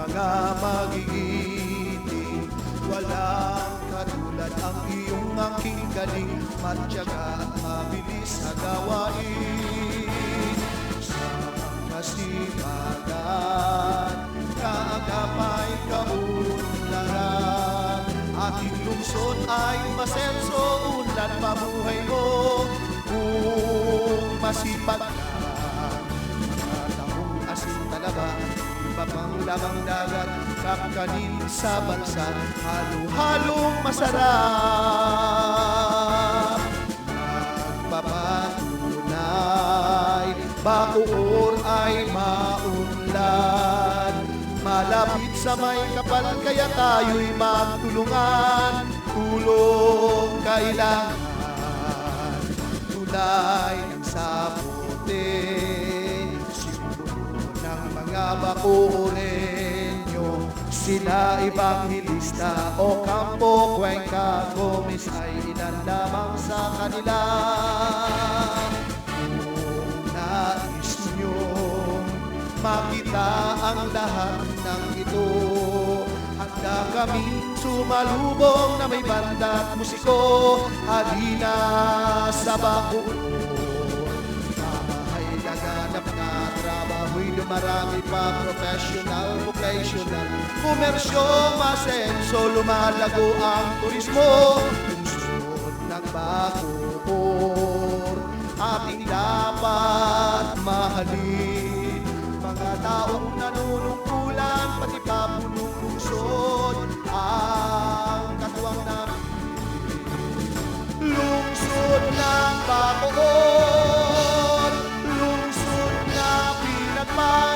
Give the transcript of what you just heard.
mga magigiting. Walang katulad ang iyong aking galing, matyaga at mabilis sa gawain. Sa kasipagan, kaagapay kaunlaran, ating lungsod ay masenso, unlad pamuhay mo. Kung masipag ka, mga taong asin talaga, iba pang lamang dagat, kakanin sa bansa, halo-halong masarap. Magpapatunay, bakuor ay maunlad, malapit sa may kapal, kaya tayo'y magtulungan. Tulong kailangan, tulay ng sabote, simbolo ng mga bakuorenyo. Sina Evangelista o Campo Cuenca Gomez ay ilan lamang sa kanila. Kung nais niyong makita ang lahat ng ito, handa kaming sumalubong na may banda at musiko. Halina sa bakuor, ay gaganap na trabaho'y dumarami pa, professional, vocational, komersyo, masenso, lumalago ang turismo. Lungsod ng bakuor, ating dapat mahalin. Mga taong nanunungkulan, pati papunong lungsod, ang katuwang namin. Lungsod ng bakuor, lungsod na pinagmahal.